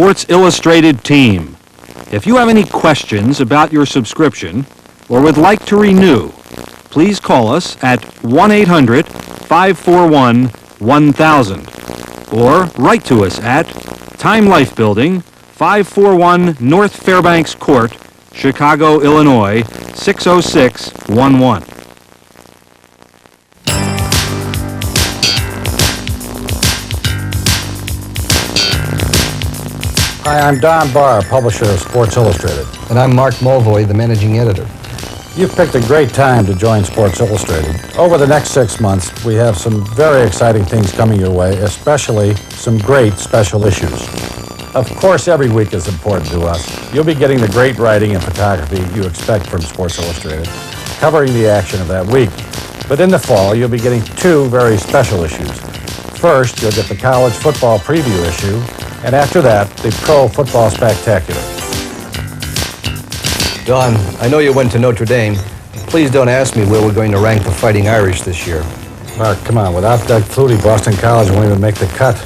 Sports Illustrated team. If you have any questions about your subscription or would like to renew, please call us at 1-800-541-1000 or write to us at Time Life Building, 541 North Fairbanks Court, Chicago, Illinois, 60611. Hi, I'm Don Barr, publisher of Sports Illustrated. And I'm Mark Mulvoy, the managing editor. You've picked a great time to join Sports Illustrated. Over the next 6 months, we have some very exciting things coming your way, especially some great special issues. Of course, every week is important to us. You'll be getting the great writing and photography you expect from Sports Illustrated, covering the action of that week. But in the fall, you'll be getting 2 very special issues. First, you'll get the college football preview issue, and after that, the Pro Football Spectacular. Don, I know you went to Notre Dame. Please don't ask me where we're going to rank the Fighting Irish this year. Mark, come on. Without Doug Flutie, Boston College won't even make the cut.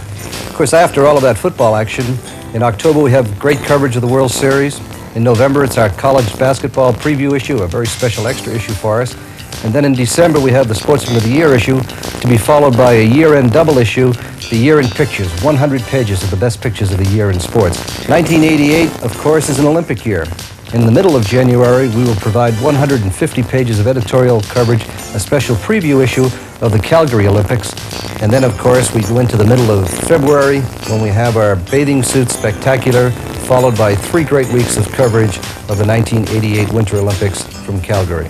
Of course, after all of that football action, in October we have great coverage of the World Series. In November, it's our college basketball preview issue, a very special extra issue for us. And then in December, we have the Sportsman of the Year issue, to be followed by a year-end double issue, the Year in Pictures, 100 pages of the best pictures of the year in sports. 1988, of course, is an Olympic year. In the middle of January, we will provide 150 pages of editorial coverage, a special preview issue of the Calgary Olympics. And then, of course, we go into the middle of February when we have our bathing suit spectacular, followed by 3 great weeks of coverage of the 1988 Winter Olympics from Calgary.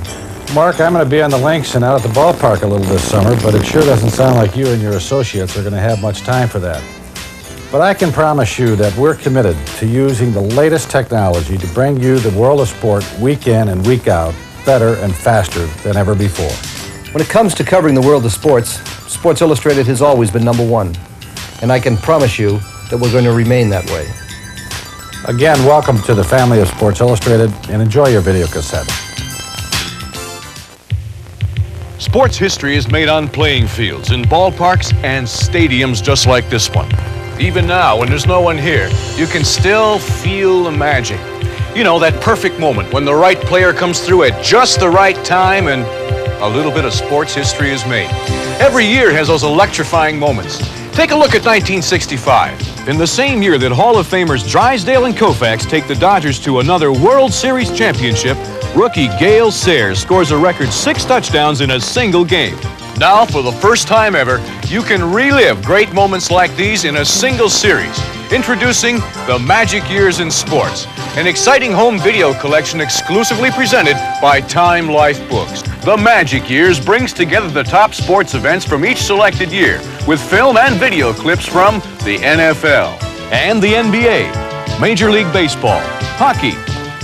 Mark, I'm going to be on the links and out at the ballpark a little this summer, but it sure doesn't sound like you and your associates are going to have much time for that. But I can promise you that we're committed to using the latest technology to bring you the world of sport week in and week out, better and faster than ever before. When it comes to covering the world of sports, Sports Illustrated has always been #1. And I can promise you that we're going to remain that way. Again, welcome to the family of Sports Illustrated, and enjoy your video cassette. Sports history is made on playing fields, in ballparks, and stadiums just like this one. Even now, when there's no one here, you can still feel the magic. You know, that perfect moment when the right player comes through at just the right time and a little bit of sports history is made. Every year has those electrifying moments. Take a look at 1965. In the same year that Hall of Famers Drysdale and Koufax take the Dodgers to another World Series championship, rookie Gale Sayers scores a record 6 touchdowns in a single game. Now, for the first time ever, you can relive great moments like these in a single series. Introducing The Magic Years in Sports, an exciting home video collection exclusively presented by Time Life Books. The Magic Years brings together the top sports events from each selected year, with film and video clips from the NFL and the NBA, Major League Baseball, hockey,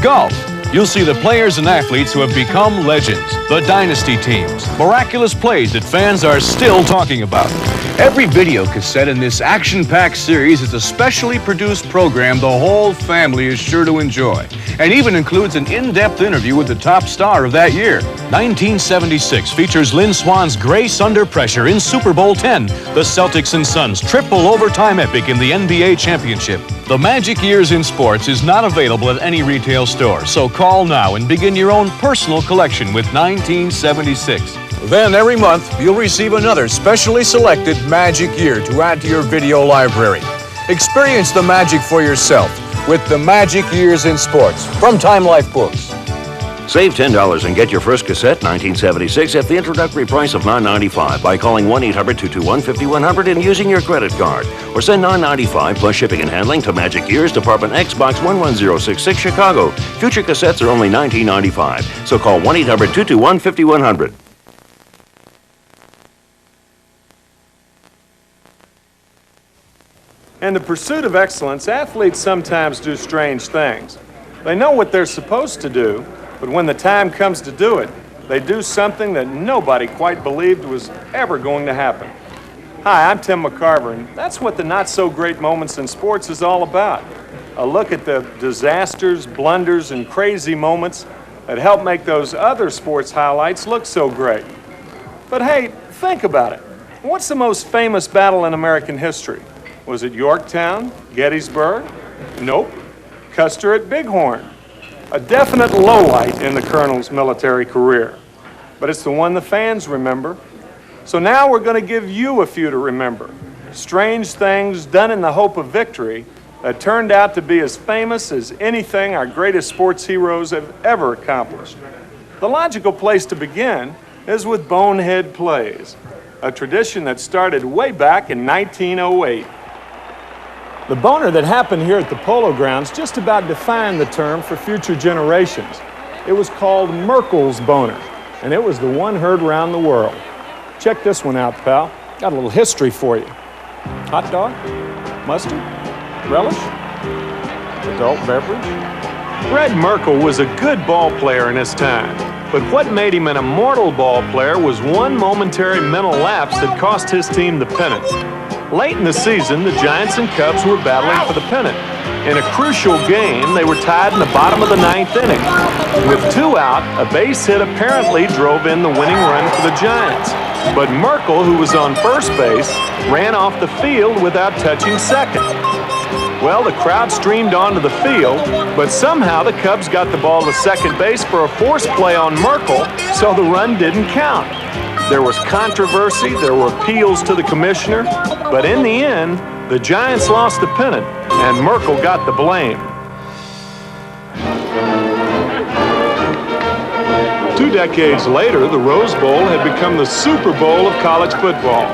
golf. You'll see the players and athletes who have become legends, the dynasty teams, miraculous plays that fans are still talking about. Every video cassette in this action-packed series is a specially produced program the whole family is sure to enjoy, and even includes an in-depth interview with the top star of that year. 1976 features Lynn Swann's Grace Under Pressure in Super Bowl X, the Celtics and Suns' triple overtime epic in the NBA championship. The Magic Years in Sports is not available at any retail store, so call now and begin your own personal collection with 1976. Then every month, you'll receive another specially selected Magic Year to add to your video library. Experience the magic for yourself with the Magic Years in Sports from Time Life Books. Save $10 and get your first cassette, 1976, at the introductory price of $9.95 by calling 1-800-221-5100 and using your credit card. Or send $9.95 plus shipping and handling to Magic Years, Department X, Box 11066, Chicago. Future cassettes are only $19.95. So call 1-800-221-5100. In the pursuit of excellence, athletes sometimes do strange things. They know what they're supposed to do, but when the time comes to do it, they do something that nobody quite believed was ever going to happen. Hi, I'm Tim McCarver, and that's what the not-so-great moments in sports is all about. A look at the disasters, blunders, and crazy moments that help make those other sports highlights look so great. But hey, think about it. What's the most famous battle in American history? Was it Yorktown, Gettysburg, Nope. Custer at Bighorn. A definite lowlight in the Colonel's military career. But it's the one the fans remember. So now we're going to give you a few to remember. Strange things done in the hope of victory that turned out to be as famous as anything our greatest sports heroes have ever accomplished. The logical place to begin is with bonehead plays, a tradition that started way back in 1908. The boner that happened here at the Polo Grounds just about defined the term for future generations. It was called Merkel's boner, and it was the one heard around the world. Check this one out, pal. Got a little history for you. Hot dog? Mustard? Relish? Adult beverage? Red Merkel was a good ball player in his time, but what made him an immortal ball player was one momentary mental lapse that cost his team the pennant. Late in the season, the Giants and Cubs were battling for the pennant. In a crucial game, they were tied in the bottom of the ninth inning. With 2 out, a base hit apparently drove in the winning run for the Giants. But Merkel, who was on first base, ran off the field without touching second. Well, the crowd streamed onto the field, but somehow the Cubs got the ball to second base for a force play on Merkel, so the run didn't count. There was controversy, there were appeals to the commissioner, but in the end, the Giants lost the pennant, and Merkel got the blame. 2 decades later, the Rose Bowl had become the Super Bowl of college football.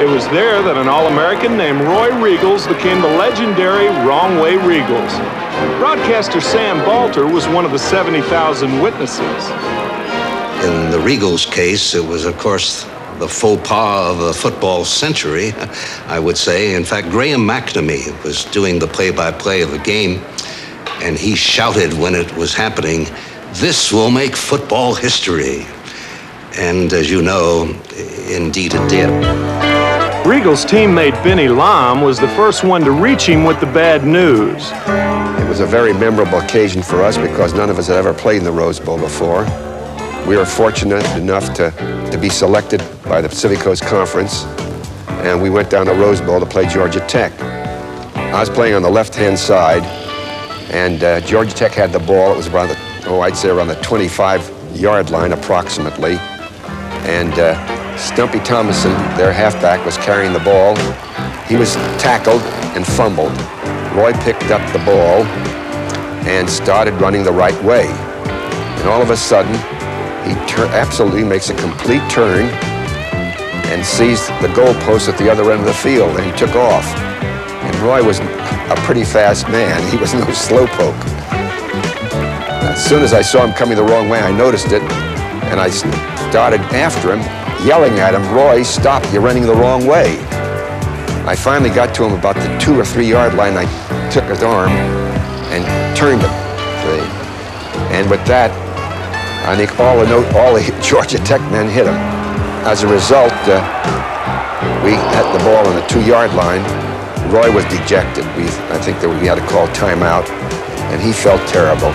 It was there that an All-American named Roy Riegels became the legendary Wrong Way Riegels. Broadcaster Sam Balter was one of the 70,000 witnesses. In the Riegels case, it was, of course, the faux pas of the football century, I would say. In fact, Graham McNamee was doing the play-by-play of the game, and he shouted when it was happening, "This will make football history." And as you know, indeed it did. Riegels' teammate Benny Lam was the first one to reach him with the bad news. It was a very memorable occasion for us because none of us had ever played in the Rose Bowl before. We were fortunate enough to be selected by the Pacific Coast Conference, and we went down to Rose Bowl to play Georgia Tech. I was playing on the left-hand side, and Georgia Tech had the ball. It was around I'd say around the 25-yard line approximately, and Stumpy Thomason, their halfback, was carrying the ball. He was tackled and fumbled. Roy picked up the ball and started running the right way. And all of a sudden, he absolutely makes a complete turn and sees the goalpost at the other end of the field, and he took off. And Roy was a pretty fast man. He was no slowpoke. As soon as I saw him coming the wrong way, I noticed it, and I started after him, yelling at him, "Roy, stop, you're running the wrong way." I finally got to him about the 2 or 3 yard line. I took his arm and turned him. And with that, I think all the Georgia Tech men hit him. As a result, we had the ball on the 2 yard line. Roy was dejected. I think that we had to call timeout, and he felt terrible.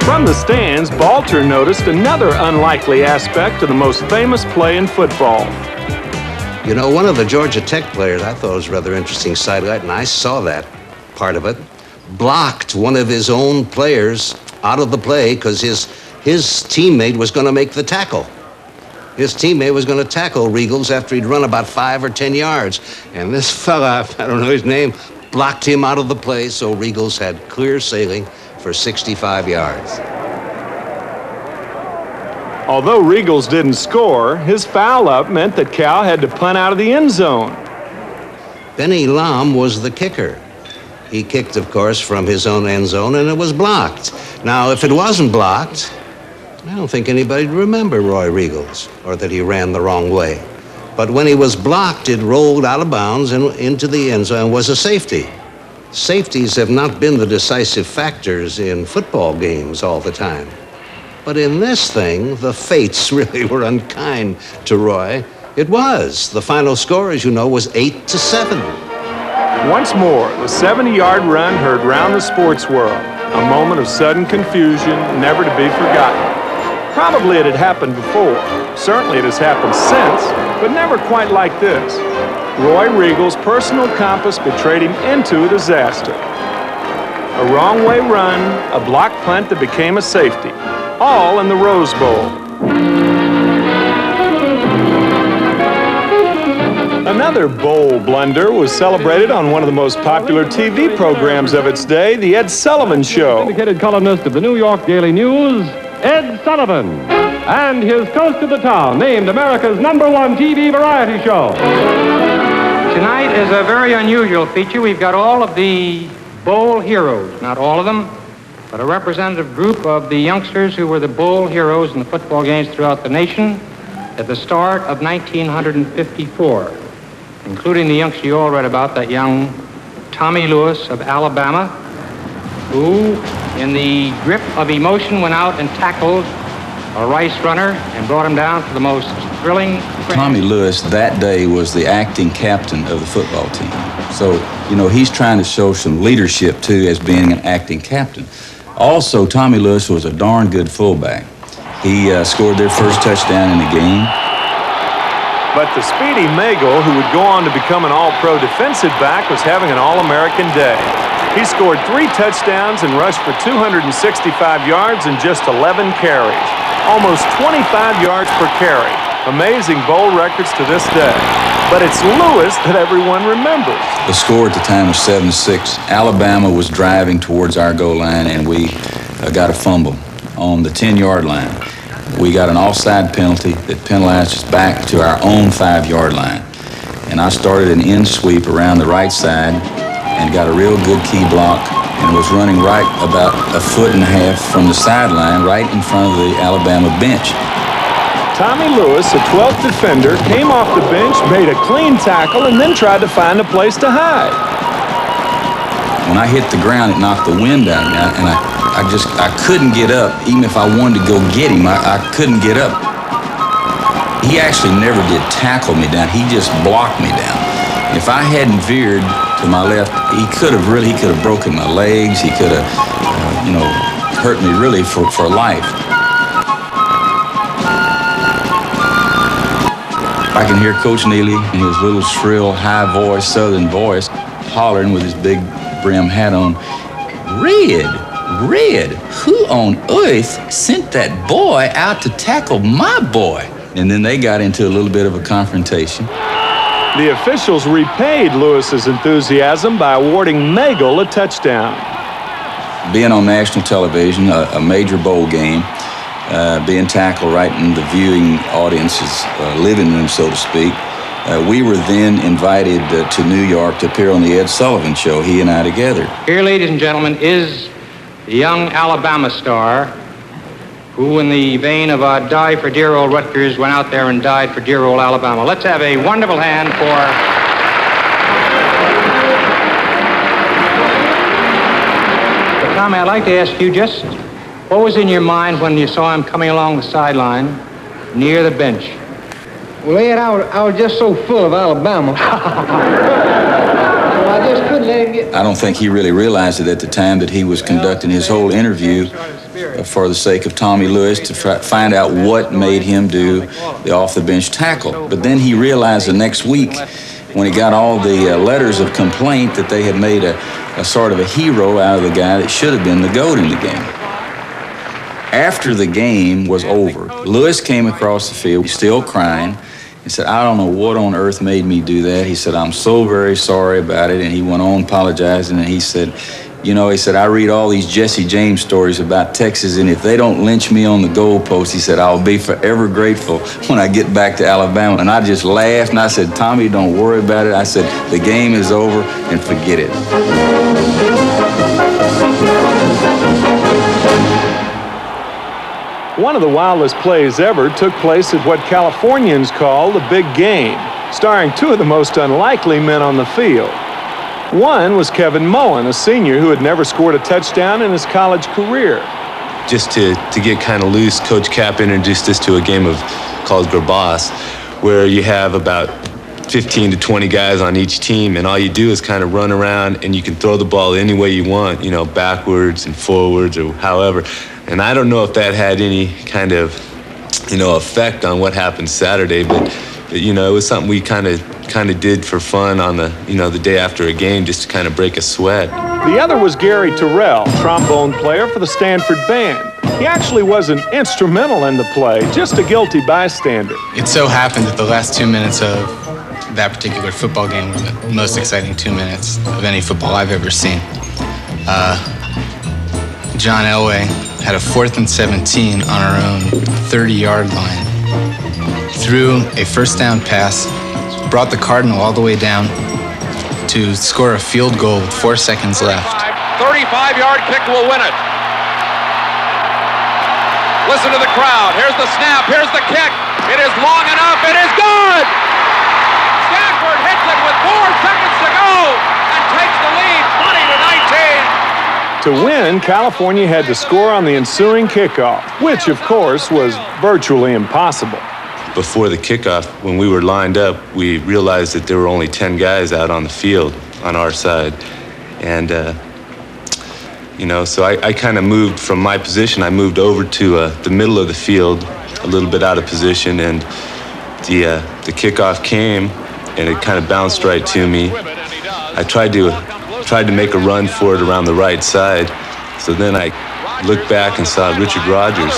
From the stands, Balter noticed another unlikely aspect of the most famous play in football. You know, one of the Georgia Tech players, I thought it was a rather interesting sidelight, and I saw that part of it, blocked one of his own players out of the play because his teammate was going to make the tackle. His teammate was going to tackle Riegels after he'd run about 5 or 10 yards. And this fella, I don't know his name, blocked him out of the play, so Riegels had clear sailing for 65 yards. Although Riegels didn't score, his foul-up meant that Cal had to punt out of the end zone. Benny Lam was the kicker. He kicked, of course, from his own end zone, and it was blocked. Now, if it wasn't blocked, I don't think anybody'd remember Roy Riegels, or that he ran the wrong way. But when he was blocked, it rolled out of bounds and into the end zone and was a safety. Safeties have not been the decisive factors in football games all the time. But in this thing, the fates really were unkind to Roy. It was. The final score, as you know, was 8-7. Once more, the 70-yard run heard round the sports world. A moment of sudden confusion, never to be forgotten. Probably it had happened before. Certainly it has happened since, but never quite like this. Roy Riegel's personal compass betrayed him into a disaster. A wrong way run, a block punt that became a safety, all in the Rose Bowl. Another bowl blunder was celebrated on one of the most popular TV programs of its day, The Ed Sullivan Show. Syndicated columnist of the New York Daily News, Ed Sullivan, and his Coast of the Town, named America's #1 TV variety show. Tonight is a very unusual feature. We've got all of the bowl heroes, not all of them, but a representative group of the youngsters who were the bowl heroes in the football games throughout the nation at the start of 1954, including the youngster you all read about, that young Tommy Lewis of Alabama, who, in the grip of emotion, went out and tackled a Rice runner and brought him down for the most thrilling... Tommy Lewis that day was the acting captain of the football team. So, you know, he's trying to show some leadership, too, as being an acting captain. Also, Tommy Lewis was a darn good fullback. He scored their first touchdown in the game. But the speedy Magel, who would go on to become an all-pro defensive back, was having an all-American day. He scored 3 touchdowns and rushed for 265 yards in just 11 carries. Almost 25 yards per carry. Amazing bowl records to this day. But it's Lewis that everyone remembers. The score at the time was 7-6. Alabama was driving towards our goal line, and we got a fumble on the 10-yard line. We got an offside penalty that penalized us back to our own 5-yard line. And I started an in sweep around the right side and got a real good key block and was running right about 1.5 feet from the sideline, right in front of the Alabama bench. Tommy Lewis, a 12th defender, came off the bench, made a clean tackle, and then tried to find a place to hide. When I hit the ground, it knocked the wind out of me, and I couldn't get up. Even if I wanted to go get him, I couldn't get up. He actually never did tackle me down. He just blocked me down. If I hadn't veered to my left, he could have broken my legs. He could have, hurt me really for life. I can hear Coach Neely in his little shrill, high voice, southern voice, hollering with his big brim hat on, Red, who on earth sent that boy out to tackle my boy? And then they got into a little bit of a confrontation. The officials repaid Lewis's enthusiasm by awarding Magel a touchdown. Being on national television, a major bowl game, being tackled right in the viewing audience's living room, so to speak, we were then invited to New York to appear on the Ed Sullivan Show, he and I together. Here, ladies and gentlemen, is the young Alabama star who, in the vein of Die for Dear Old Rutgers, went out there and died for dear old Alabama. Let's have a wonderful hand for... Tommy, I'd like to ask you just what was in your mind when you saw him coming along the sideline near the bench? Well, Ed, I was just so full of Alabama. So I just couldn't let him get... I don't think he really realized it at the time that he was conducting his whole interview for the sake of Tommy Lewis to find out what made him do the off-the-bench tackle. But then he realized the next week, when he got all the letters of complaint, that they had made a sort of a hero out of the guy that should have been the GOAT in the game. After the game was over, Lewis came across the field, still crying. He said, I don't know what on earth made me do that. He said, I'm so very sorry about it. And he went on apologizing, and he said, I read all these Jesse James stories about Texas, and if they don't lynch me on the goalpost, he said, I'll be forever grateful when I get back to Alabama. And I just laughed, and I said, Tommy, don't worry about it. I said, the game is over, and forget it. One of the wildest plays ever took place at what Californians call the big game, starring 2 of the most unlikely men on the field. One was Kevin Mullen, a senior who had never scored a touchdown in his college career. Just to get kind of loose, Coach Cap introduced us to a game called Grabas, where you have about 15 to 20 guys on each team, and all you do is kind of run around, and you can throw the ball any way you want, backwards and forwards or however. And I don't know if that had any kind of, effect on what happened Saturday, but You know, it was something we kind of did for fun on the, you know, the day after a game, just to kind of break a sweat. The other was Gary Terrell, trombone player for the Stanford Band. He actually wasn't instrumental in the play, just a guilty bystander. It so happened that the last 2 minutes of that particular football game were the most exciting 2 minutes of any football I've ever seen. John Elway had a 4th and 17 on our own 30-yard line. Threw a first down pass, brought the Cardinal all the way down to score a field goal with 4 seconds left. 35-yard kick will win it. Listen to the crowd. Here's the snap. Here's the kick. It is long enough. It is good. Stanford hits it with 4 seconds to go and takes the lead 20-19. To win, California had to score on the ensuing kickoff, which, of course, was virtually impossible. Before the kickoff, when we were lined up, we realized that there were only 10 guys out on the field on our side. And, you know, so I kind of moved from my position. I moved over to the middle of the field, a little bit out of position, and the kickoff came, and it kind of bounced right to me. I tried to make a run for it around the right side. So then I looked back and saw Richard Rodgers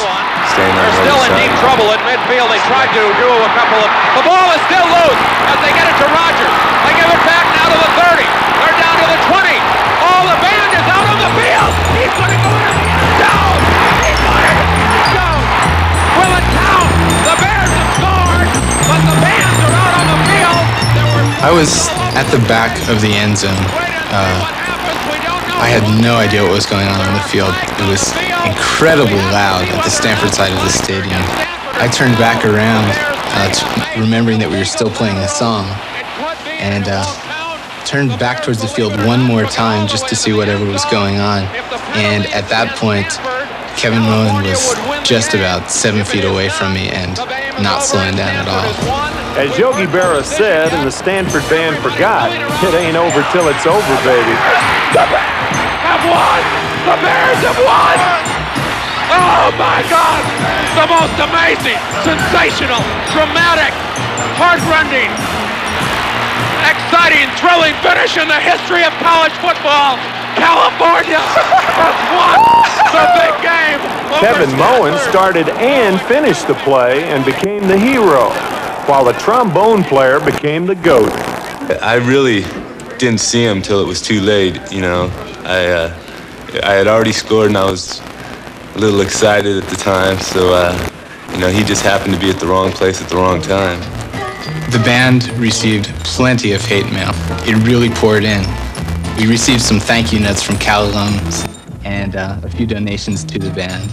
standing on the Still other in side. deep trouble at midfield. They tried to do a couple of... The ball is still loose as they get it to Rodgers. They give it back now to the 30. They're down to the 20. Oh, the band is out on the field. He's going to go in the end zone. He's going in the end zone. Will it count? The Bears have scored, but the bands are out on the field. I was at the back of the end zone. I had no idea what was going on the field. It was incredibly loud at the Stanford side of the stadium. I turned back around, remembering that we were still playing a song, and turned back towards the field one more time just to see whatever was going on. And at that point, Kevin Mullen was just about 7 feet away from me and not slowing down at all. As Yogi Berra said, and the Stanford Band forgot, it ain't over till it's over, baby. The Bears have won! The Bears have won! Oh my God! The most amazing, sensational, dramatic, heart-rending, exciting, thrilling finish in the history of college football. California has won the big game. Kevin Moen started and finished the play and became the hero, while the trombone player became the GOAT. I really didn't see him till it was too late, you know. I had already scored and I was a little excited at the time, so, you know, he just happened to be at the wrong place at the wrong time. The band received plenty of hate mail. It really poured in. We received some thank you notes from Cal alums and a few donations to the band.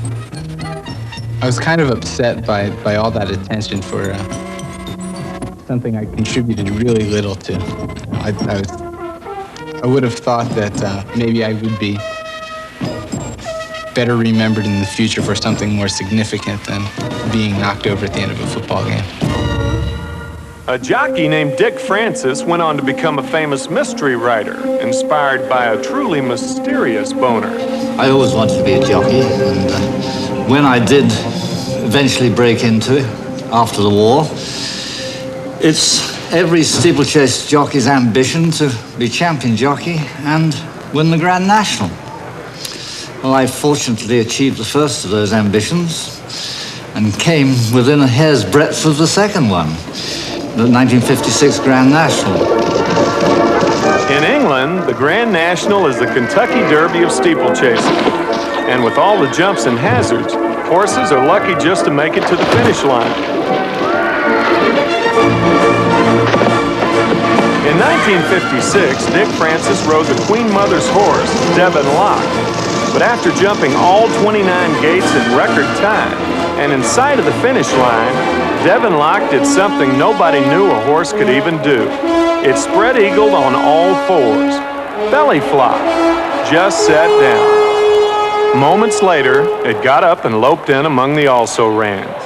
I was kind of upset by all that attention for something I contributed really little to. I would have thought that maybe I would be better remembered in the future for something more significant than being knocked over at the end of a football game. A jockey named Dick Francis went on to become a famous mystery writer, inspired by a truly mysterious boner. I always wanted to be a jockey, and when I did eventually break into it after the war, it's every steeplechase jockey's ambition to be champion jockey and win the Grand National. Well, I fortunately achieved the first of those ambitions and came within a hair's breadth of the second one, the 1956 Grand National. In England, the Grand National is the Kentucky Derby of steeplechasing. And with all the jumps and hazards, horses are lucky just to make it to the finish line. In 1956, Dick Francis rode the Queen Mother's horse, Devon Lock. But after jumping all 29 gates in record time, and in sight of the finish line, Devon Lock did something nobody knew a horse could even do. It spread-eagled on all fours, belly flop, just sat down. Moments later, it got up and loped in among the also-rans.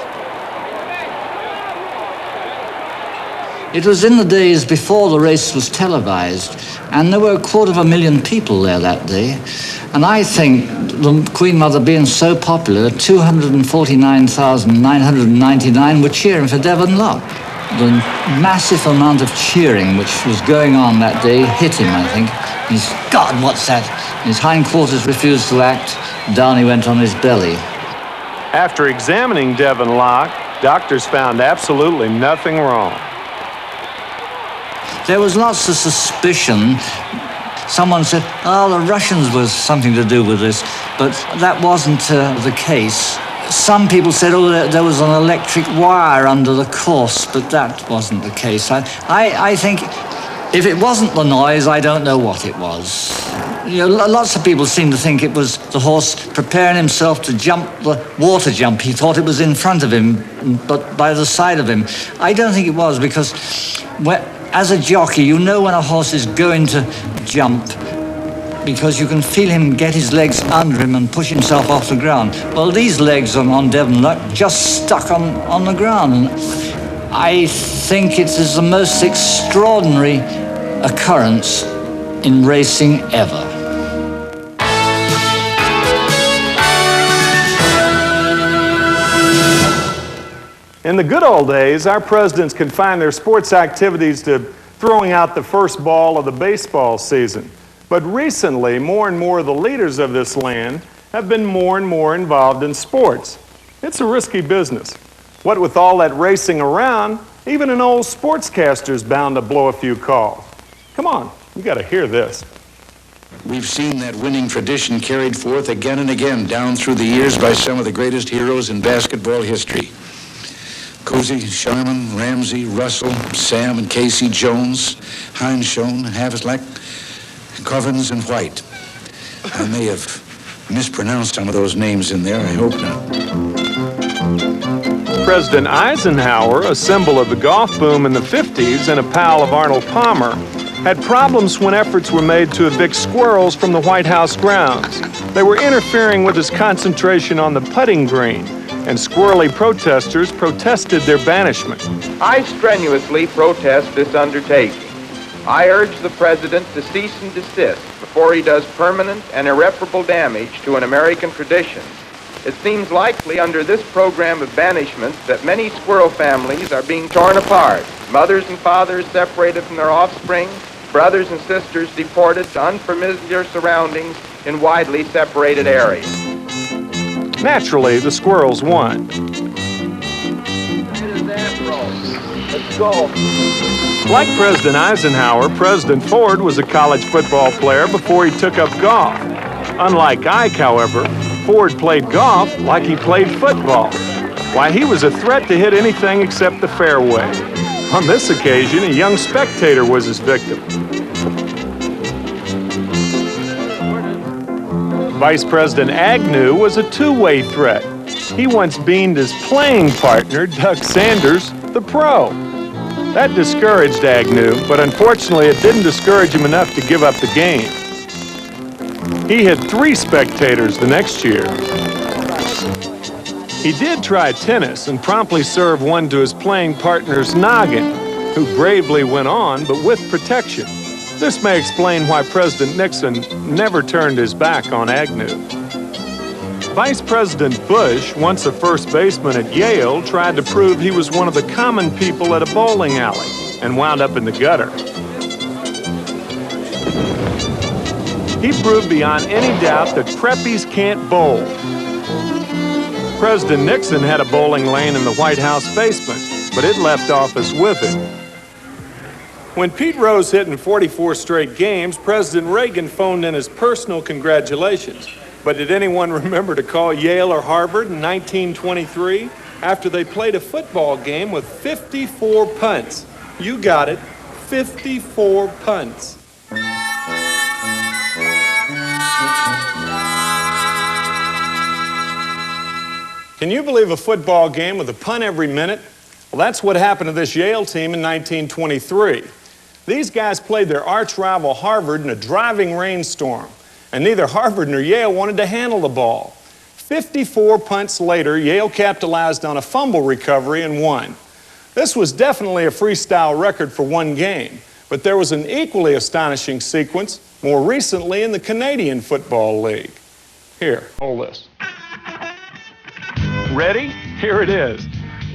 It was in the days before the race was televised, and there were 250,000 people there that day. And I think the Queen Mother being so popular, 249,999 were cheering for Devon Lock. the massive amount of cheering which was going on that day hit him, I think. He's, God, what's that? His hindquarters refused to act. Down he went on his belly. After examining Devin Locke, doctors found absolutely nothing wrong. There was lots of suspicion. Someone said, oh, the Russians was something to do with this, but that wasn't the case. Some people said, oh, there was an electric wire under the course, but that wasn't the case. I think if it wasn't the noise, I don't know what it was. You know, lots of people seem to think it was the horse preparing himself to jump the water jump. He thought it was in front of him, but by the side of him. I don't think it was, because as a jockey, you know when a horse is going to jump, because you can feel him get his legs under him and push himself off the ground. Well, these legs on Devin Locke just stuck on the ground. And I think it is the most extraordinary occurrence in racing ever. In the good old days, our presidents confined their sports activities to throwing out the first ball of the baseball season. But recently, more and more of the leaders of this land have been more and more involved in sports. It's a risky business. What with all that racing around, even an old sportscaster's bound to blow a few calls. Come on, you got to hear this. We've seen that winning tradition carried forth again and again down through the years by some of the greatest heroes in basketball history. Cozy, Sharman, Ramsey, Russell, Sam and Casey, Jones, Heinz Schoen, Havlicek, Covens and White. I may have mispronounced some of those names in there. I hope not. President Eisenhower, a symbol of the golf boom in the 50s and a pal of Arnold Palmer, had problems when efforts were made to evict squirrels from the White House grounds. They were interfering with his concentration on the putting green, and squirrely protesters protested their banishment. I strenuously protest this undertaking. I urge the President to cease and desist before he does permanent and irreparable damage to an American tradition. It seems likely under this program of banishment that many squirrel families are being torn apart, mothers and fathers separated from their offspring, brothers and sisters deported to unfamiliar surroundings in widely separated areas. Naturally, the squirrels won. Let's go. Like President Eisenhower, President Ford was a college football player before he took up golf. Unlike Ike, however, Ford played golf like he played football. Why, he was a threat to hit anything except the fairway. On this occasion, a young spectator was his victim. Vice President Agnew was a two-way threat. He once beamed his playing partner, Doug Sanders, the pro. That discouraged Agnew, but unfortunately it didn't discourage him enough to give up the game. He hit 3 spectators the next year. He did try tennis and promptly served one to his playing partner's noggin, who bravely went on, but with protection. This may explain why President Nixon never turned his back on Agnew. Vice President Bush, once a first baseman at Yale, tried to prove he was one of the common people at a bowling alley and wound up in the gutter. He proved beyond any doubt that preppies can't bowl. President Nixon had a bowling lane in the White House basement, but it left office with him. When Pete Rose hit in 44 straight games, President Reagan phoned in his personal congratulations. But did anyone remember to call Yale or Harvard in 1923 after they played a football game with 54 punts? You got it, 54 punts. Can you believe a football game with a punt every minute? Well, that's what happened to this Yale team in 1923. These guys played their arch rival Harvard in a driving rainstorm, and neither Harvard nor Yale wanted to handle the ball. 54 punts later, Yale capitalized on a fumble recovery and won. This was definitely a freestyle record for one game, but there was an equally astonishing sequence more recently in the Canadian Football League. Here, hold this. Ready? Here it is.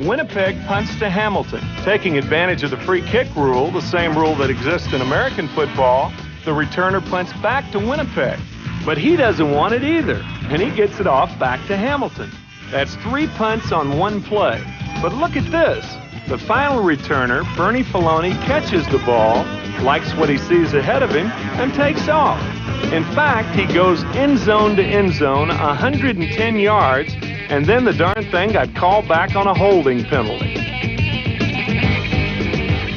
Winnipeg punts to Hamilton. Taking advantage of the free kick rule, the same rule that exists in American football, the returner punts back to Winnipeg. But he doesn't want it either, and he gets it off back to Hamilton. That's 3 punts on 1 play. But look at this. The final returner, Bernie Filoni, catches the ball, likes what he sees ahead of him, and takes off. In fact, he goes end zone to end zone, 110 yards, and then the darn thing got called back on a holding penalty.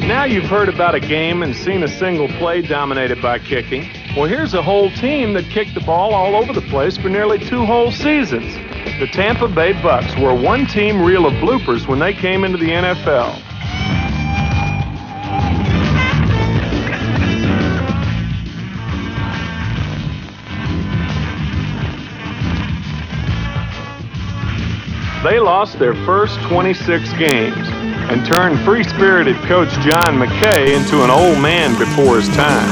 Now you've heard about a game and seen a single play dominated by kicking. Well, here's a whole team that kicked the ball all over the place for nearly 2 whole seasons. The Tampa Bay Bucks were a one-team reel of bloopers when they came into the NFL. They lost their first 26 games and turned free-spirited coach John McKay into an old man before his time.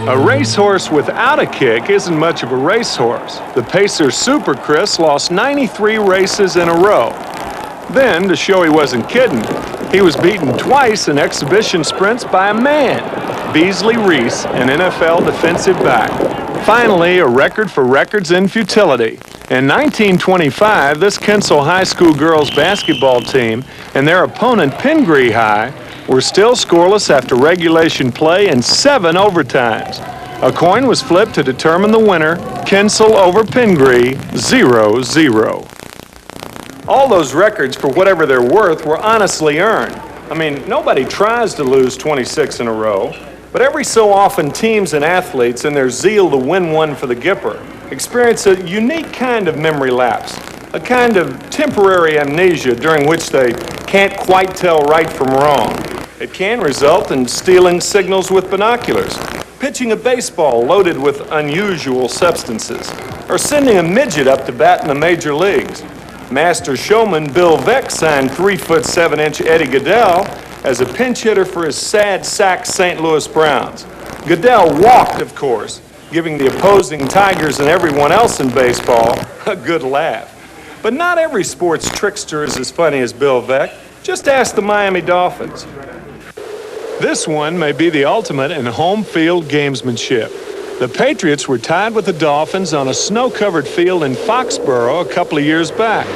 A racehorse without a kick isn't much of a racehorse. The pacer Super Chris lost 93 races in a row. Then, to show he wasn't kidding, he was beaten twice in exhibition sprints by a man, Beasley Reese, an NFL defensive back. Finally, a record for records in futility. In 1925, this Kensal High School girls basketball team and their opponent Pingree High were still scoreless after regulation play and 7 overtimes. A coin was flipped to determine the winner, Kensal over Pingree, 0-0. All those records, for whatever they're worth, were honestly earned. I mean, nobody tries to lose 26 in a row, but every so often teams and athletes, in their zeal to win one for the Gipper, experience a unique kind of memory lapse, a kind of temporary amnesia during which they can't quite tell right from wrong. It can result in stealing signals with binoculars, pitching a baseball loaded with unusual substances, or sending a midget up to bat in the major leagues. Master showman Bill Veeck signed 3'7" Eddie Goodell as a pinch hitter for his sad sack St. Louis Browns. Goodell walked, of course, giving the opposing Tigers and everyone else in baseball a good laugh. But not every sports trickster is as funny as Bill Veeck. Just ask the Miami Dolphins. This one may be the ultimate in home field gamesmanship. The Patriots were tied with the Dolphins on a snow-covered field in Foxborough a couple of years back.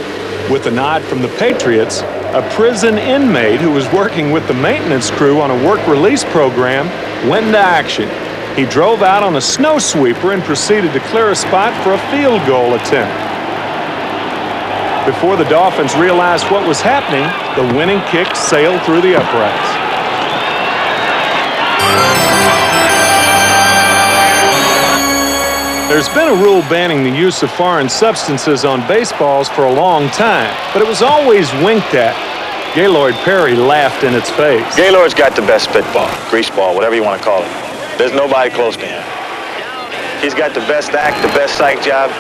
With a nod from the Patriots, a prison inmate who was working with the maintenance crew on a work release program went into action. He drove out on a snow sweeper and proceeded to clear a spot for a field goal attempt. Before the Dolphins realized what was happening, the winning kick sailed through the uprights. There's been a rule banning the use of foreign substances on baseballs for a long time, but it was always winked at. Gaylord Perry laughed in its face. Gaylord's got the best spitball, greaseball, whatever you want to call it. There's nobody close to him. He's got the best act, the best psych job.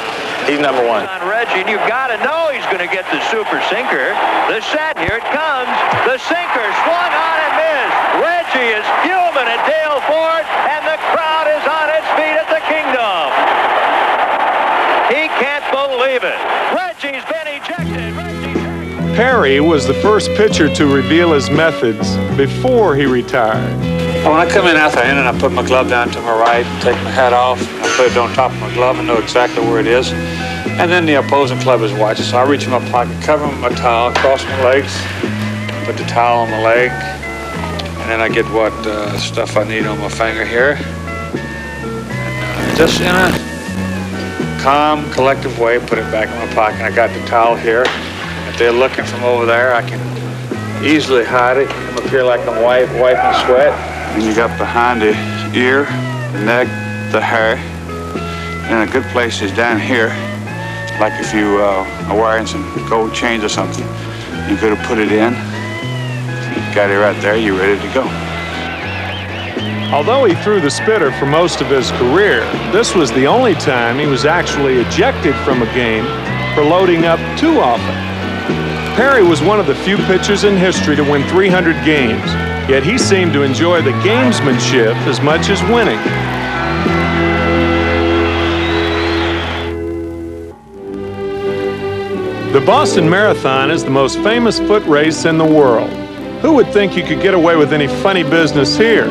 He's number one. On Reggie, and you've got to know he's going to get the super sinker. The set, here it comes. The sinker swung on and missed. Reggie is fuming at Dale Ford, and the crowd is on its feet at the Kingdom. He can't believe it. Reggie's been ejected. Perry was the first pitcher to reveal his methods before he retired. When I come in at the end and I put my glove down to my right, take my hat off, I put it on top of my glove and know exactly where it is. And then the opposing club is watching. So I reach in my pocket, cover them with my towel, cross my legs, put the towel on my leg, and then I get what stuff I need on my finger here. And just in a calm, collective way, put it back in my pocket. I got the towel here. If they're looking from over there, I can easily hide it. Come up here like I'm wiping sweat. And you got behind the ear, the neck, the hair. And a good place is down here. Like if you are wearing some gold chains or something, you could have put it in. Got it right there, you're ready to go. Although he threw the spitter for most of his career, this was the only time he was actually ejected from a game for loading up too often. Perry was one of the few pitchers in history to win 300 games, yet he seemed to enjoy the gamesmanship as much as winning. The Boston Marathon is the most famous foot race in the world. Who would think you could get away with any funny business here?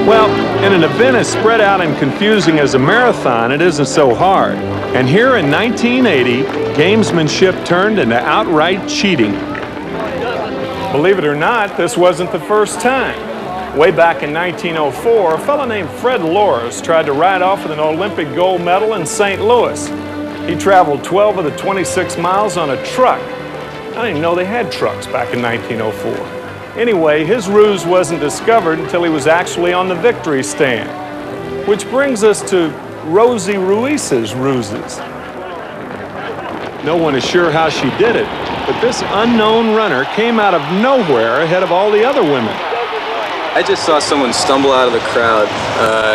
Well, in an event as spread out and confusing as a marathon, it isn't so hard. And here in 1980, gamesmanship turned into outright cheating. Believe it or not, this wasn't the first time. Way back in 1904, a fellow named Fred Loris tried to ride off with an Olympic gold medal in St. Louis. He traveled 12 of the 26 miles on a truck. I didn't even know they had trucks back in 1904. Anyway, his ruse wasn't discovered until he was actually on the victory stand. Which brings us to Rosie Ruiz's ruses. No one is sure how she did it, but this unknown runner came out of nowhere ahead of all the other women. I just saw someone stumble out of the crowd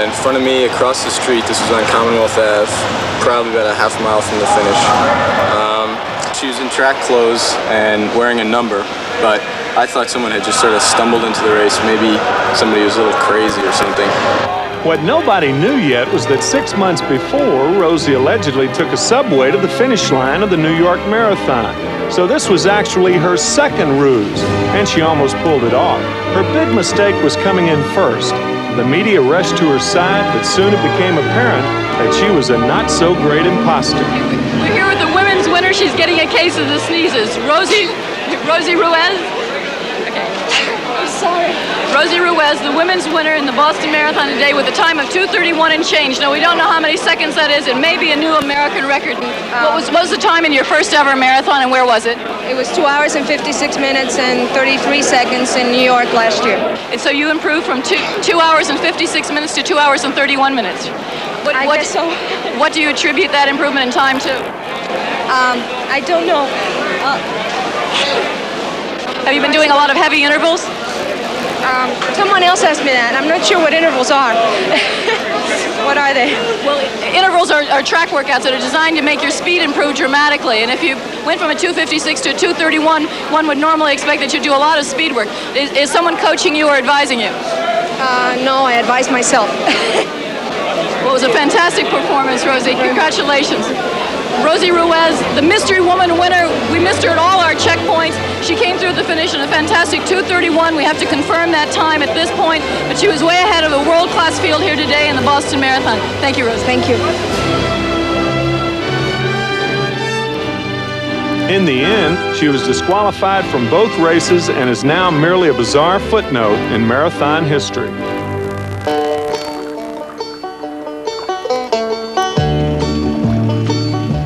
in front of me across the street. This was on Commonwealth Ave, probably about a half mile from the finish. She was in track clothes and wearing a number, but I thought someone had just sort of stumbled into the race. Maybe somebody was a little crazy or something. What nobody knew yet was that 6 months before, Rosie allegedly took a subway to the finish line of the New York Marathon. So this was actually her second ruse, and she almost pulled it off. Her big mistake was coming in first. The media rushed to her side, but soon it became apparent that she was a not-so-great imposter. We're here with the women's winner. She's getting a case of the sneezes. Rosie Ruiz? Okay. I'm sorry. Rosie Ruiz, the women's winner in the Boston Marathon today with a time of 2:31 and change. Now, we don't know how many seconds that is. It may be a new American record. What was the time in your first ever marathon, and where was it? It was 2 hours and 56 minutes and 33 seconds in New York last year. And so you improved from 2 hours and 56 minutes to 2 hours and 31 minutes. I guess so. What do you attribute that improvement in time to? I don't know. Have you been doing a lot of heavy intervals? Someone else asked me that. I'm not sure what intervals are. What are they? Well, intervals are track workouts that are designed to make your speed improve dramatically. And if you went from a 2:56 to a 2:31, one would normally expect that you do a lot of speed work. Is someone coaching you or advising you? No, I advise myself. Well, it was a fantastic performance, Rosie. Congratulations. Rosie Ruiz, the mystery woman winner. We missed her at all our checkpoints. She came through the finish in a fantastic 2:31. We have to confirm that time at this point, but she was way ahead of the world-class field here today in the Boston Marathon. Thank you, Rosie. Thank you. In the end, she was disqualified from both races and is now merely a bizarre footnote in marathon history.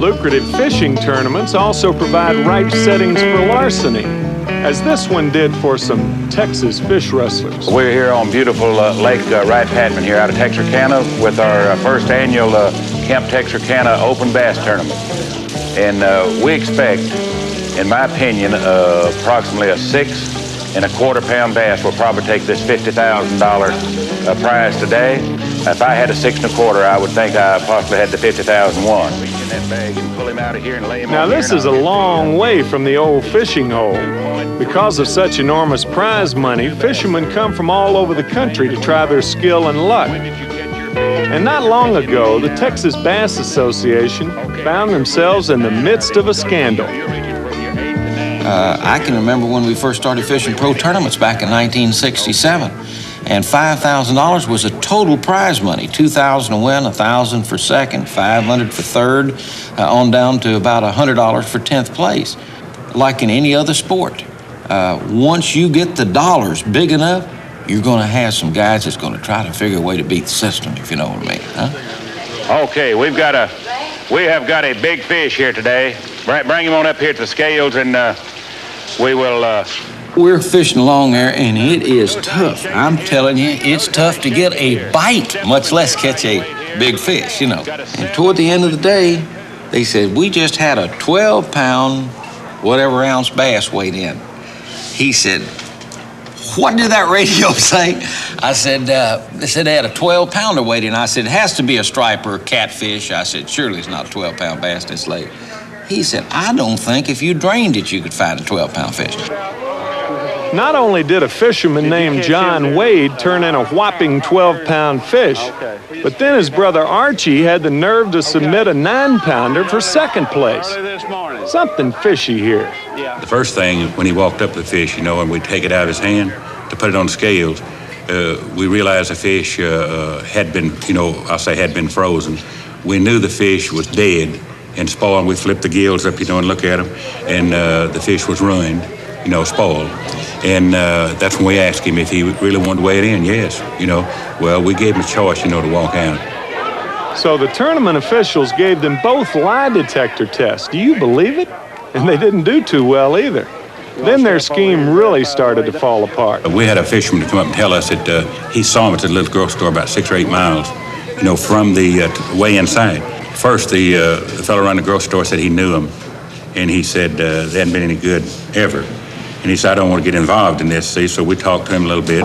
Lucrative fishing tournaments also provide ripe settings for larceny, as this one did for some Texas fish rustlers. We're here on beautiful Lake Wright-Patman here out of Texarkana with our first annual Camp Texarkana Open Bass Tournament. And we expect, in my opinion, approximately a 6 1/4 pound bass will probably take this $50,000 prize today. If I had a 6 1/4, I would think I possibly had the 50,001. Now this is a long way from the old fishing hole. Because of such enormous prize money, fishermen come from all over the country to try their skill and luck. And not long ago, the Texas Bass Association found themselves in the midst of a scandal. I can remember when we first started fishing pro tournaments back in 1967. And $5,000 was a total prize money. $2,000 to win, $1,000 for second, $500 for third, on down to about $100 for 10th place. Like in any other sport, once you get the dollars big enough, you're going to have some guys that's going to try to figure a way to beat the system, if you know what I mean, huh? Okay, we have got a big fish here today. Bring him on up here to the scales, and we will. We're fishing along there, and it is tough. I'm telling you, it's tough to get a bite, much less catch a big fish, you know. And toward the end of the day, they said, we just had a 12-pound, whatever ounce bass weighed in. He said, what did that radio say? I said, they said they had a 12-pounder weighed in. I said, it has to be a striper or catfish. I said, surely it's not a 12-pound bass this late. He said, I don't think if you drained it, you could find a 12-pound fish. Not only did a fisherman named John Wade turn in a whopping 12-pound fish, but then his brother Archie had the nerve to submit a 9-pounder for second place. Something fishy here. The first thing, when he walked up to the fish, and we'd take it out of his hand to put it on the scales, we realized the fish had been, had been frozen. We knew the fish was dead and spoiled. We flipped the gills up, and look at them, and the fish was ruined, spoiled. And that's when we asked him if he really wanted to weigh it in. Yes, well, we gave him a choice, to walk out. So the tournament officials gave them both lie detector tests. Do you believe it? And they didn't do too well either. Then their scheme really started to fall apart. We had a fisherman to come up and tell us that he saw him at the little grocery store about 6 or 8 miles, from the way inside. First, the fellow around the grocery store said he knew him, and he said they hadn't been any good ever. And he said, I don't want to get involved in this, see? So we talked to him a little bit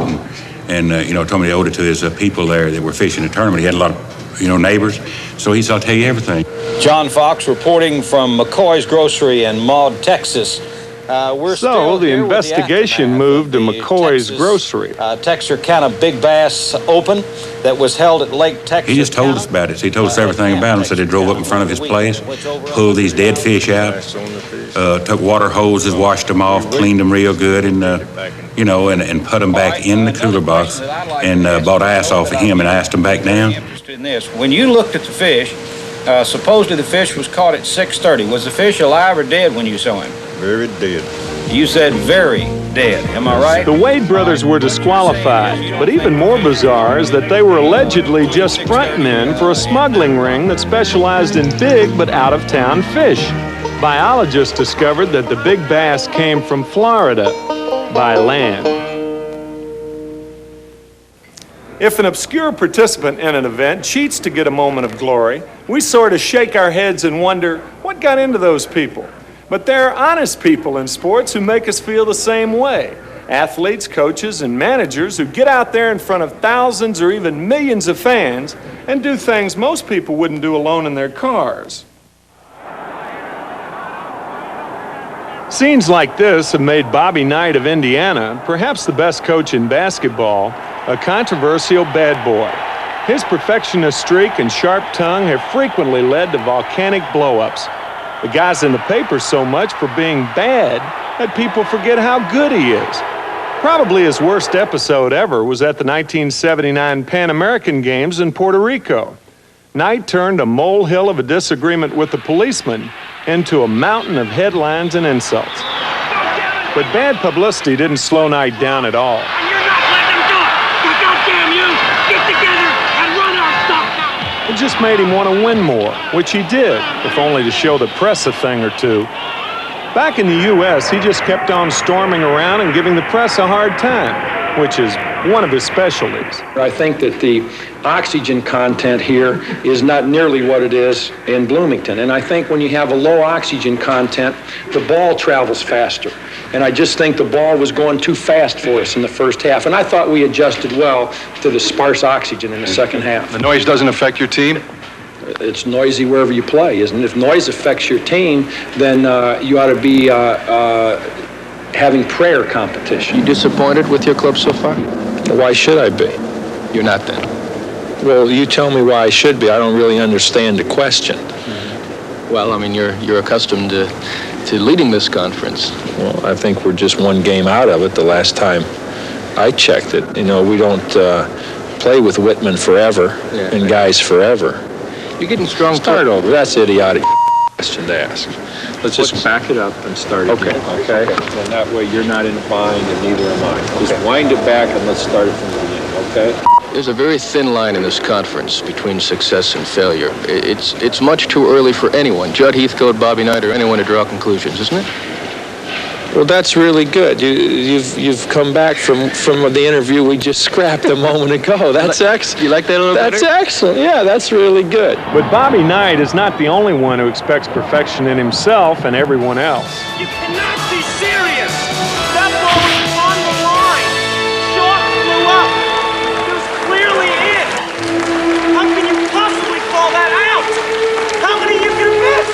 and told me he owed it to his people there that were fishing the tournament. He had a lot of, neighbors. So he said, I'll tell you everything. John Fox reporting from McCoy's Grocery in Maud, Texas. So the investigation moved to McCoy's Grocery. Texarkana Big Bass Open that was held at Lake Texarkana. He just told us about it. He told us everything about it. Said they drove up in front of his place, pulled these dead fish out, took water hoses, washed them off, cleaned them real good, and and put them back in the cooler box, and bought ice off of him and iced them back down. In this, when you looked at the fish, supposedly the fish was caught at 6:30. Was the fish alive or dead when you saw him? Very dead. You said very dead, am I right? The Wade brothers were disqualified, but even more bizarre is that they were allegedly just front men for a smuggling ring that specialized in big but out-of-town fish. Biologists discovered that the big bass came from Florida by land. If an obscure participant in an event cheats to get a moment of glory, we sort of shake our heads and wonder, what got into those people? But there are honest people in sports who make us feel the same way. Athletes, coaches, and managers who get out there in front of thousands or even millions of fans and do things most people wouldn't do alone in their cars. Scenes like this have made Bobby Knight of Indiana, perhaps the best coach in basketball, a controversial bad boy. His perfectionist streak and sharp tongue have frequently led to volcanic blow-ups. The guy's in the paper so much for being bad that people forget how good he is. Probably his worst episode ever was at the 1979 Pan American Games in Puerto Rico. Knight turned a molehill of a disagreement with the policeman into a mountain of headlines and insults. But bad publicity didn't slow Knight down at all. It just made him want to win more, which he did, if only to show the press a thing or two. Back in the U.S., he just kept on storming around and giving the press a hard time, which is one of his specialties. I think that the oxygen content here is not nearly what it is in Bloomington. And I think when you have a low oxygen content, the ball travels faster. And I just think the ball was going too fast for us in the first half. And I thought we adjusted well to the sparse oxygen in the second half. The noise doesn't affect your team? It's noisy wherever you play, isn't it? If noise affects your team, then you ought to be having prayer competition. You disappointed with your club so far? Why should I be? You're not then. Well, you tell me why I should be. I don't really understand the question. Well, I mean, you're accustomed to leading this conference. Well, I think we're just one game out of it. The last time I checked it, we don't play with Whitman forever and guys forever. You're getting strong. Start over. That's idiotic question to ask. Let's just back it up and start again. Okay. And that way you're not in a bind and neither am I. Just wind it back and let's start it from the beginning, okay? There's a very thin line in this conference between success and failure. It's much too early for anyone, Judd Heathcote, Bobby Knight, or anyone to draw conclusions, isn't it? Well, that's really good. You've come back from the interview we just scrapped a moment ago. That's excellent. You like that a little better? That's excellent. Yeah, that's really good. But Bobby Knight is not the only one who expects perfection in himself and everyone else. You cannot be serious! That ball was on the line! Short flew up! It was clearly in! How can you possibly call that out? How many you can miss?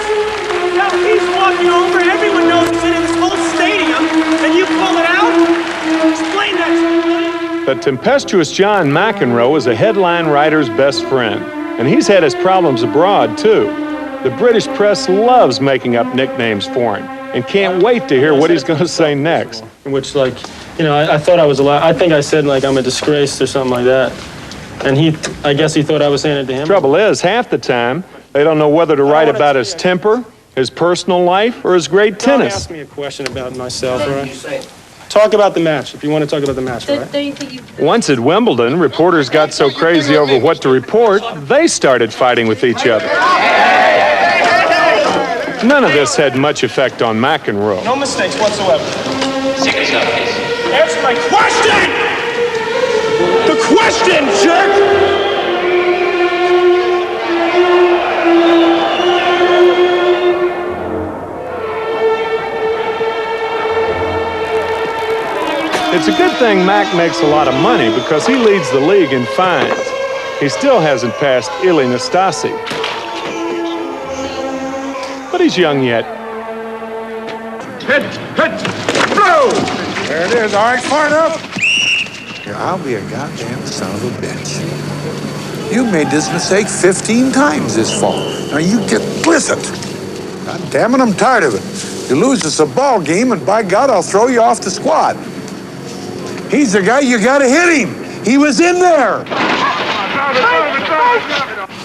Now he's walking over, everyone knows it's in this whole stadium, and you call it out? tempestuous John McEnroe is a headline writer's best friend, and he's had his problems abroad, too. The British press loves making up nicknames for him and can't wait to hear what he's going to say next. Which, like, you know, I thought I was allowed. I think I said, like, I'm a disgrace or something like that. And I guess he thought I was saying it to him. Trouble is, half the time, they don't know whether to write about his temper, his personal life, or his great tennis. Ask me a question about myself, all right? Talk about the match, if you want to talk about the match, all right? Once at Wimbledon, reporters got so crazy over what to report, they started fighting with each other. None of this had much effect on McEnroe. No mistakes whatsoever. Answer my question! The question, jerk! It's a good thing Mac makes a lot of money because he leads the league in fines. He still hasn't passed Ilie Nastase. But he's young yet. Hit, throw! There it is, all right, far enough. I'll be a goddamn son of a bitch. You made this mistake 15 times this fall. Now you listen. God damn it, I'm tired of it. You lose us a ball game, and by God, I'll throw you off the squad. He's the guy, you gotta hit him. He was in there.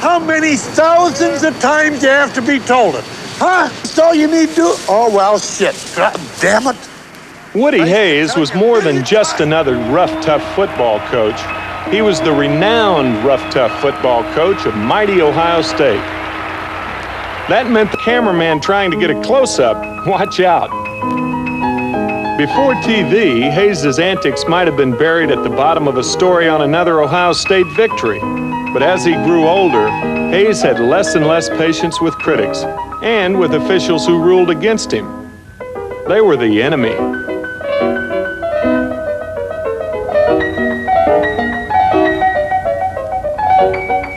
How many thousands of times do you have to be told it? Huh? That's all you need to do? Oh, well, shit. God damn it. Woody Hayes was more than just another rough, tough football coach. He was the renowned rough, tough football coach of mighty Ohio State. That meant the cameraman trying to get a close-up, watch out. Before TV, Hayes' antics might have been buried at the bottom of a story on another Ohio State victory. But as he grew older, Hayes had less and less patience with critics and with officials who ruled against him. They were the enemy.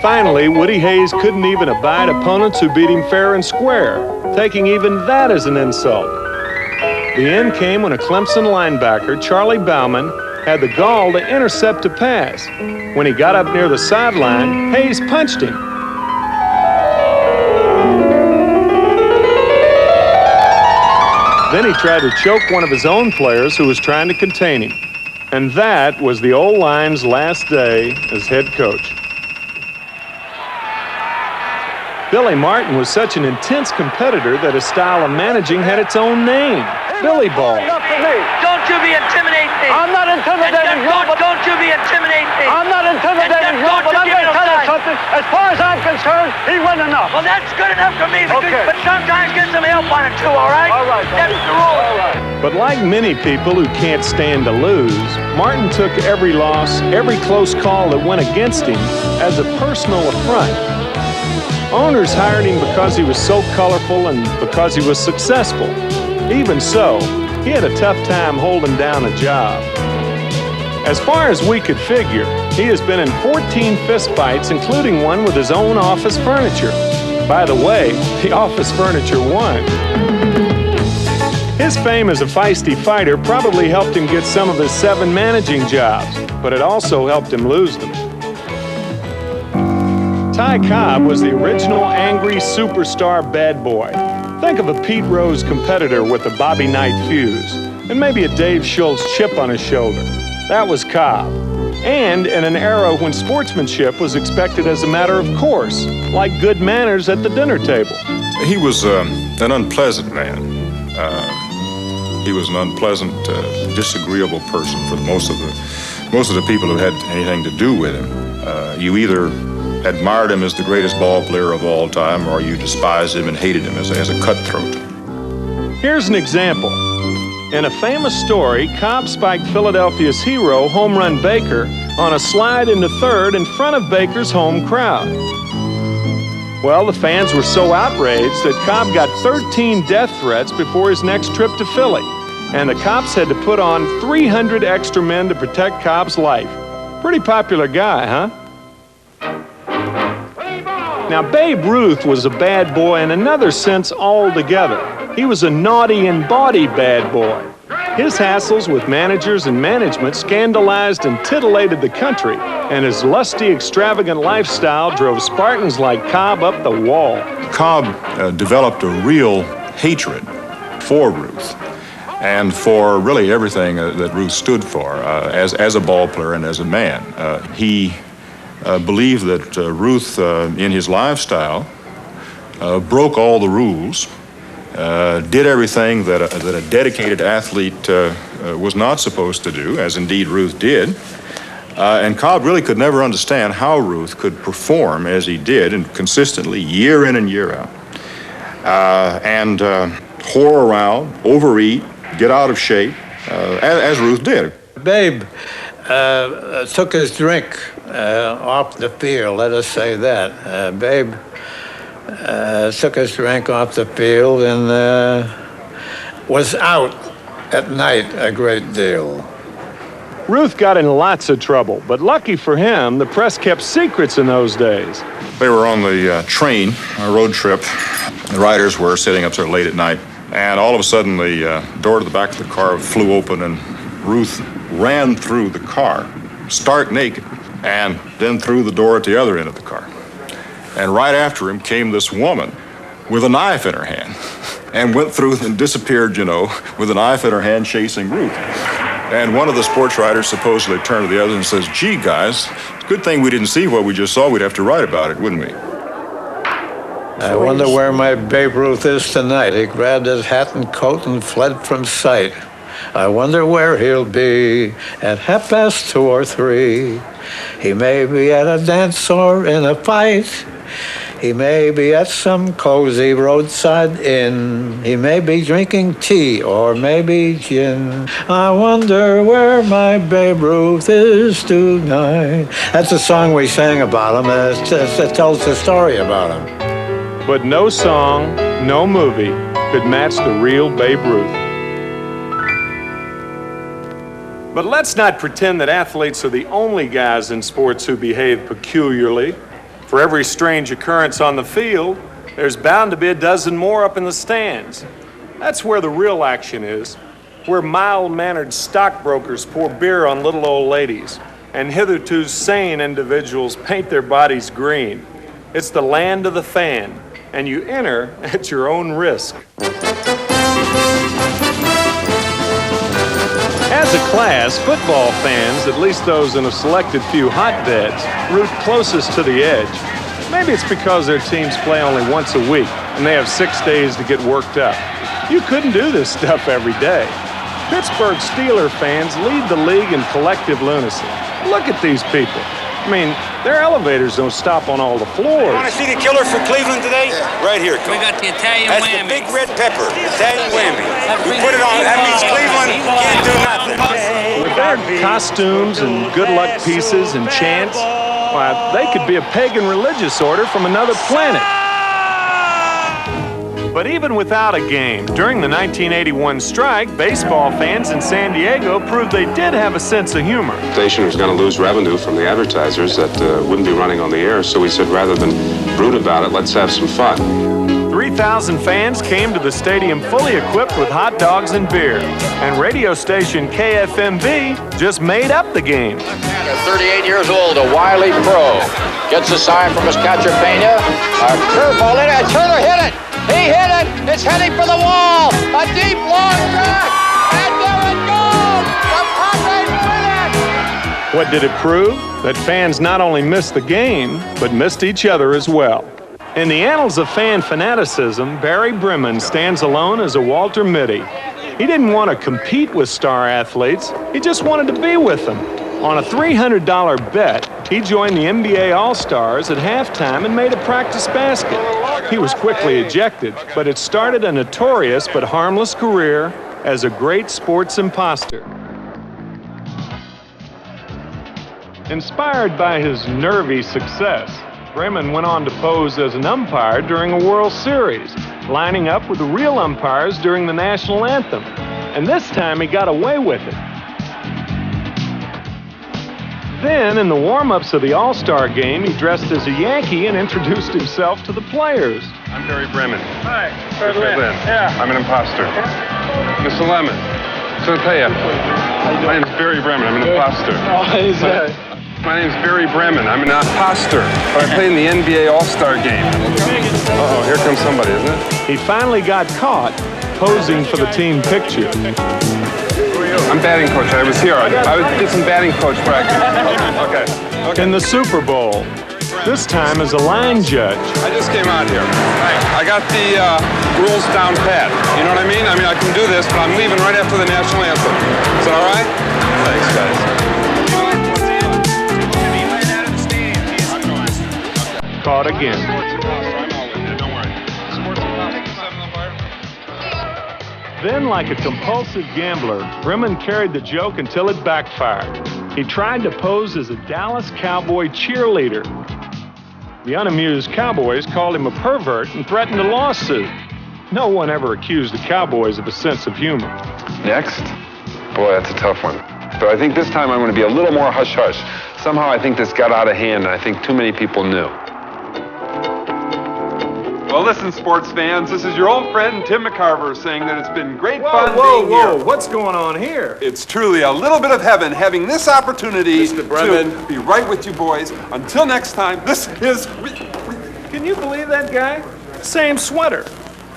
Finally, Woody Hayes couldn't even abide opponents who beat him fair and square, taking even that as an insult. The end came when a Clemson linebacker, Charlie Bauman, had the gall to intercept a pass. When he got up near the sideline, Hayes punched him. Then he tried to choke one of his own players who was trying to contain him. And that was the old line's last day as head coach. Billy Martin was such an intense competitor that his style of managing had its own name, Billy Ball. Don't you be intimidating me. I'm not intimidating you. Don't you be intimidating me. I'm not intimidating you, but I'm going to tell you something. As far as I'm concerned, he went enough. Well, that's good enough for me. Okay. But sometimes get some help on it too, all right? All right. That's the rule. All right. But like many people who can't stand to lose, Martin took every loss, every close call that went against him as a personal affront. Owners hired him because he was so colorful and because he was successful. Even so, he had a tough time holding down a job. As far as we could figure, he has been in 14 fistfights, including one with his own office furniture. By the way, the office furniture won. His fame as a feisty fighter probably helped him get some of his 7 managing jobs, but it also helped him lose them. Ty Cobb was the original angry superstar bad boy. Think of a Pete Rose competitor with a Bobby Knight fuse, and maybe a Dave Schultz chip on his shoulder. That was Cobb. And in an era when sportsmanship was expected as a matter of course, like good manners at the dinner table. He was an unpleasant man. He was an unpleasant, disagreeable person for most of the people who had anything to do with him. You either admired him as the greatest ball player of all time, or you despised him and hated him as a cutthroat. Here's an example. In a famous story, Cobb spiked Philadelphia's hero, Home Run Baker, on a slide into third in front of Baker's home crowd. Well, the fans were so outraged that Cobb got 13 death threats before his next trip to Philly, and the cops had to put on 300 extra men to protect Cobb's life. Pretty popular guy, huh? Now, Babe Ruth was a bad boy in another sense altogether. He was a naughty and bawdy bad boy. His hassles with managers and management scandalized and titillated the country, and his lusty, extravagant lifestyle drove Spartans like Cobb up the wall. Cobb developed a real hatred for Ruth and for really everything that Ruth stood for as a ball player and as a man. He believed that Ruth, in his lifestyle, broke all the rules, did everything that a dedicated athlete was not supposed to do, as indeed Ruth did. And Cobb really could never understand how Ruth could perform as he did, and consistently, year in and year out, and whore around, overeat, get out of shape, as Ruth did. Babe took his drink off the field, let us say that. Babe took his drink off the field and was out at night a great deal. Ruth got in lots of trouble, but lucky for him, the press kept secrets in those days. They were on the train, a road trip. The riders were sitting up there late at night, and all of a sudden the door to the back of the car flew open, and Ruth ran through the car, stark naked, and then through the door at the other end of the car. And right after him came this woman with a knife in her hand, and went through and disappeared, with a knife in her hand chasing Ruth. And one of the sports writers supposedly turned to the other and says, "Gee, guys, it's a good thing we didn't see what we just saw. We'd have to write about it, wouldn't we?" I wonder where my Babe Ruth is tonight. He grabbed his hat and coat and fled from sight. I wonder where he'll be at 2:30 or 3. He may be at a dance or in a fight. He may be at some cozy roadside inn. He may be drinking tea or maybe gin. I wonder where my Babe Ruth is tonight. That's a song we sang about him. It tells the story about him. But no song, no movie could match the real Babe Ruth. But let's not pretend that athletes are the only guys in sports who behave peculiarly. For every strange occurrence on the field, there's bound to be a dozen more up in the stands. That's where the real action is, where mild-mannered stockbrokers pour beer on little old ladies, and hitherto sane individuals paint their bodies green. It's the land of the fan, and you enter at your own risk. As a class, football fans, at least those in a selected few hotbeds, root closest to the edge. Maybe it's because their teams play only once a week and they have 6 days to get worked up. You couldn't do this stuff every day. Pittsburgh Steelers fans lead the league in collective lunacy. Look at these people. I mean, their elevators don't stop on all the floors. Want to see the killer for Cleveland today? Right here, Tom. We got the Italian That's whammy. the big red pepper, Italian whammy. We put it on, that means Cleveland can't do nothing. With their costumes and good luck pieces and chants, why, they could be a pagan religious order from another planet. But even without a game, during the 1981 strike, baseball fans in San Diego proved they did have a sense of humor. The station was going to lose revenue from the advertisers that wouldn't be running on the air, so we said rather than brood about it, let's have some fun. 3,000 fans came to the stadium fully equipped with hot dogs and beer, and radio station KFMB just made up the game. 38 years old, a wily pro, gets a sign from his catcher Pena. A curveball in it, Turner hit it! He hit it! It's heading for the wall! A deep, long shot! And there it goes! The Padres win it! What did it prove? That fans not only missed the game, but missed each other as well. In the annals of fan fanaticism, Barry Bremen stands alone as a Walter Mitty. He didn't want to compete with star athletes, he just wanted to be with them. On a $300 bet, he joined the NBA All-Stars at halftime and made a practice basket. He was quickly ejected, but it started a notorious but harmless career as a great sports imposter. Inspired by his nervy success, Bremen went on to pose as an umpire during a World Series, lining up with the real umpires during the national anthem. And this time he got away with it. Then, in the warm-ups of the All-Star game, he dressed as a Yankee and introduced himself to the players. I'm Barry Bremen. Hi, Fred Lynn. Yeah. I'm an imposter. Mr. Lemon. So I'll tell you, my name's Barry Bremen. I'm an imposter. My name's Barry Bremen. I'm an imposter. But I play in the NBA All-Star game. Uh-oh, here comes somebody, isn't it? He finally got caught posing for the team picture. I'm batting coach. I was here. I did some batting coach practice. Okay. In the Super Bowl, this time as a line judge. I just came out here. I got the rules down pat. You know what I mean? I can do this, but I'm leaving right after the national anthem. Is that all right? Thanks, guys. Caught again. Then, like a compulsive gambler, Bremen carried the joke until it backfired. He tried to pose as a Dallas Cowboy cheerleader. The unamused Cowboys called him a pervert and threatened a lawsuit. No one ever accused the Cowboys of a sense of humor. Next? Boy, that's a tough one. But I think this time I'm going to be a little more hush-hush. Somehow I think this got out of hand, and I think too many people knew. Well, listen, sports fans, this is your old friend Tim McCarver saying that it's been great fun being here. What's going on here? It's truly a little bit of heaven having this opportunity to be right with you boys. Until next time, this is... Can you believe that guy? Same sweater.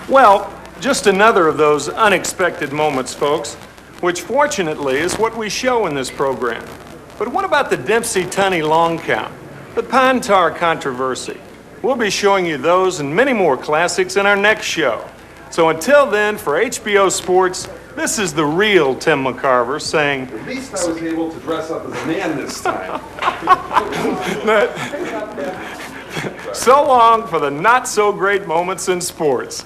Well, just another of those unexpected moments, folks, which fortunately is what we show in this program. But what about the Dempsey-Tunney long count? The Pine Tar controversy? We'll be showing you those and many more classics in our next show. So until then, for HBO Sports, this is the real Tim McCarver saying... At least I was able to dress up as a man this time. So long for the not-so-great moments in sports.